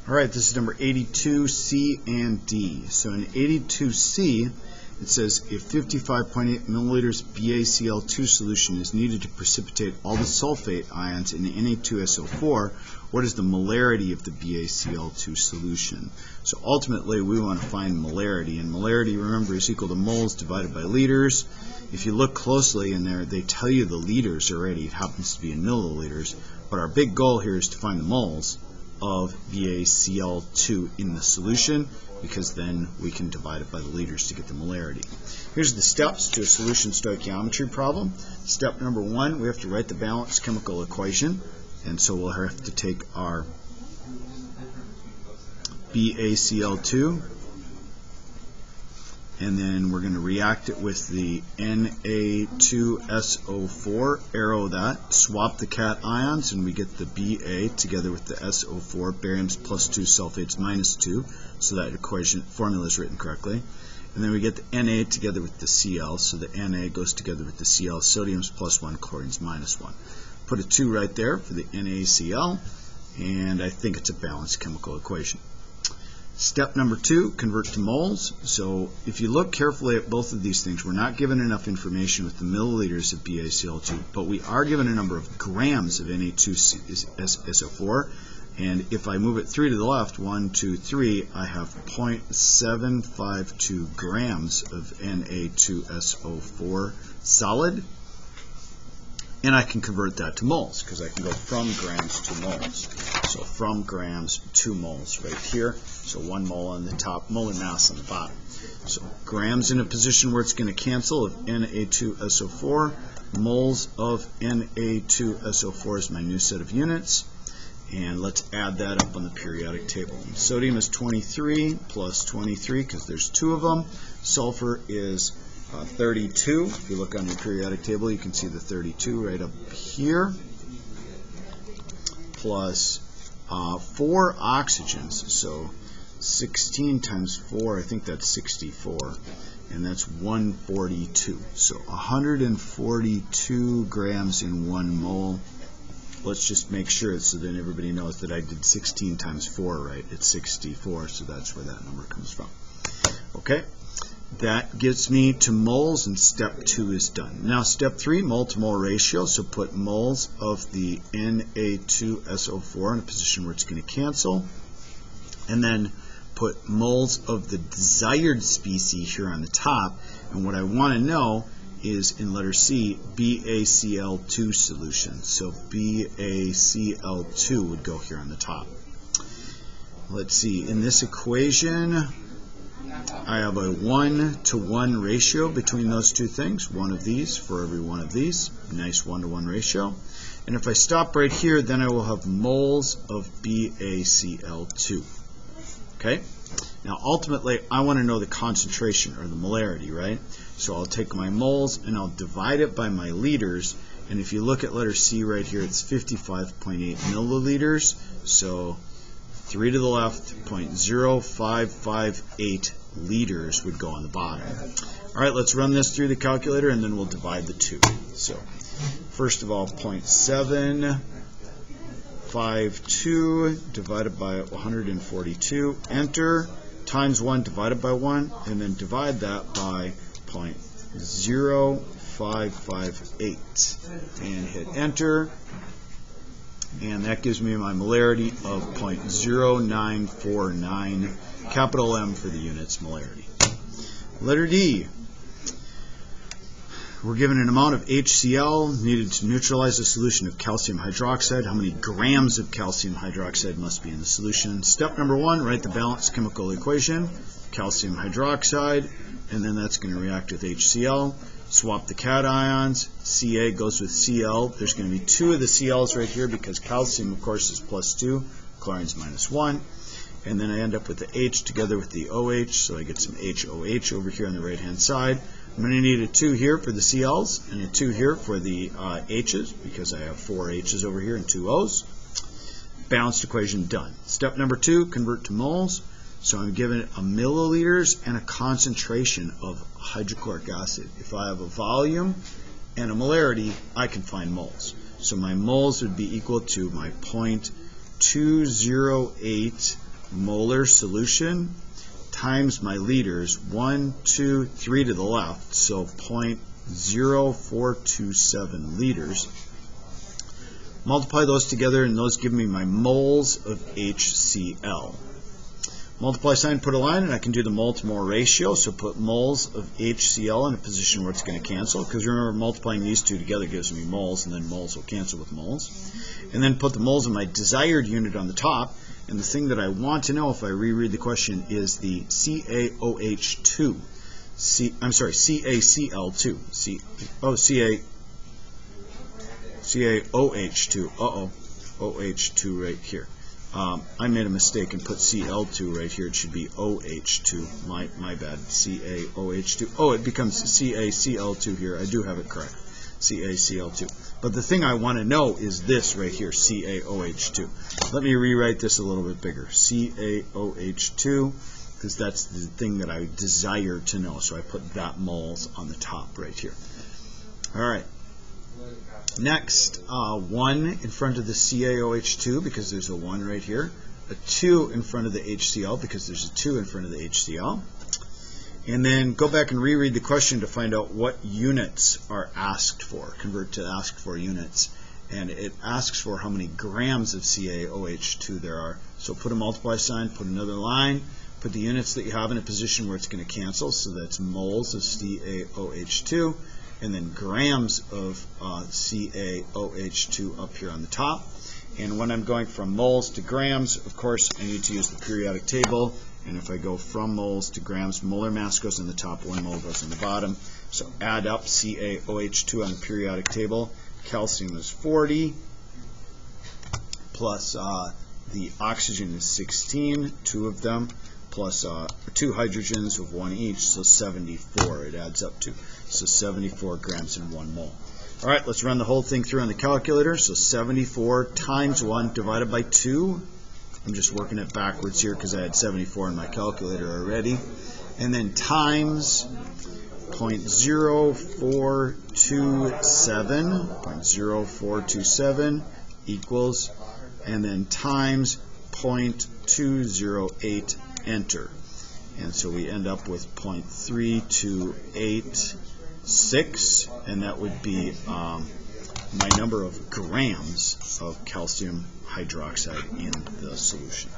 All right, this is number 82C and D. So in 82C, it says if 55.8 milliliters BaCl2 solution is needed to precipitate all the sulfate ions in Na2SO4, what is the molarity of the BaCl2 solution? So ultimately, we want to find molarity, and molarity, remember, is equal to moles divided by liters. If you look closely in there, they tell you the liters already. It happens to be in milliliters, but our big goal here is to find the moles of BaCl2 in the solution, because then we can divide it by the liters to get the molarity. Here's the steps to a solution stoichiometry problem. Step number 1, we have to write the balanced chemical equation, and so we'll have to take our BaCl2 and then we're going to react it with the Na2SO4, arrow that, swap the cation ions, and we get the Ba together with the SO4, bariums plus 2, sulfates minus 2, so that equation formula is written correctly. And then we get the Na together with the Cl, so the Na goes together with the Cl, sodium's plus 1, chlorine's minus 1. Put a 2 right there for the NaCl, and I think it's a balanced chemical equation. Step number 2, convert to moles. So if you look carefully at both of these things, we're not given enough information with the milliliters of BaCl2, but we are given a number of grams of Na2SO4. And if I move it 3 to the left, 1, 2, 3, I have 0.752 grams of Na2SO4 solid. And I can convert that to moles, because I can go from grams to moles. So from grams to moles right here. So 1 mole on the top, molar mass on the bottom. So grams in a position where it's going to cancel of Na2SO4. Moles of Na2SO4 is my new set of units. And let's add that up on the periodic table. Sodium is 23 plus 23, because there's 2 of them. Sulfur is 32. If you look on your periodic table, you can see the 32 right up here, plus 4 oxygens. So 16 times 4, I think that's 64, and that's 142. So 142 grams in 1 mole. Let's just make sure so then everybody knows that I did 16 times 4 right. It's 64, so that's where that number comes from. Okay. That gets me to moles, and step 2 is done. Now step 3, mole to mole ratio. So put moles of the Na2SO4 in a position where it's going to cancel, and then put moles of the desired species here on the top. And what I want to know is in letter C, BaCl2 solution. So BaCl2 would go here on the top. Let's see, in this equation I have a 1-to-1 ratio between those two things, one of these for every one of these, nice 1-to-1 ratio. And if I stop right here, then I will have moles of BaCl2. Okay? Now ultimately, I want to know the concentration, or the molarity, right? So I'll take my moles and I'll divide it by my liters. And if you look at letter C right here, it's 55.8 milliliters. So 3 to the left, 0.0558 liters would go on the bottom. All right, let's run this through the calculator, and then we'll divide the 2. So first of all, 0.752 divided by 142, enter, times 1 divided by 1, and then divide that by 0.0558, and hit enter. And that gives me my molarity of 0.0949, capital M for the unit's molarity. Letter D. We're given an amount of HCl needed to neutralize a solution of calcium hydroxide. How many grams of calcium hydroxide must be in the solution? Step number 1, write the balanced chemical equation, calcium hydroxide, and then that's going to react with HCl. Swap the cations. Ca goes with Cl. There's going to be 2 of the Cl's right here because calcium, of course, is plus 2. Chlorine's minus 1. And then I end up with the H together with the OH, so I get some HOH over here on the right-hand side. I'm going to need a 2 here for the Cl's and a 2 here for the H's, because I have 4 H's over here and 2 O's. Balanced equation done. Step number 2, convert to moles. So I'm given a milliliters and a concentration of hydrochloric acid. If I have a volume and a molarity, I can find moles. So my moles would be equal to my 0.208 molar solution times my liters, 1, 2, 3 to the left, so 0.0427 liters. Multiply those together, and those give me my moles of HCl. Multiply sign, put a line, and I can do the mole to mole ratio, so put moles of HCl in a position where it's going to cancel, because remember, multiplying these two together gives me moles, and then moles will cancel with moles. And then put the moles of my desired unit on the top, and the thing that I want to know if I reread the question is the CaOH2. CaCl2. CaOH2. OH2 right here. I made a mistake and put Cl2 right here. It should be OH2. My bad. CaOH2. Oh, it becomes CaCl2 here. I do have it correct. CaCl2. But the thing I want to know is this right here, CaOH2. Let me rewrite this a little bit bigger. CaOH2, because that's the thing that I desire to know. So I put that moles on the top right here. All right. Next, 1 in front of the CaOH2 because there's a 1 right here. A 2 in front of the HCl because there's a 2 in front of the HCl. And then go back and reread the question to find out what units are asked for. Convert to asked for units. And it asks for how many grams of CaOH2 there are. So put a multiply sign, put another line, put the units that you have in a position where it's going to cancel. So that's moles of CaOH2. And then grams of CaOH2 up here on the top. And when I'm going from moles to grams, of course, I need to use the periodic table. And if I go from moles to grams, molar mass goes on the top, 1 mole goes on the bottom. So add up CaOH2 on the periodic table. Calcium is 40, plus the oxygen is 16, 2 of them, plus 2 hydrogens of 1 each, so 74 it adds up to. So 74 grams in 1 mole. All right, let's run the whole thing through on the calculator. So 74 times 1 divided by 2. I'm just working it backwards here because I had 74 in my calculator already. And then times 0.0427 equals, and then times 0.208, enter. And so we end up with 0.3286, and that would be my number of grams of calcium hydroxide in the solution.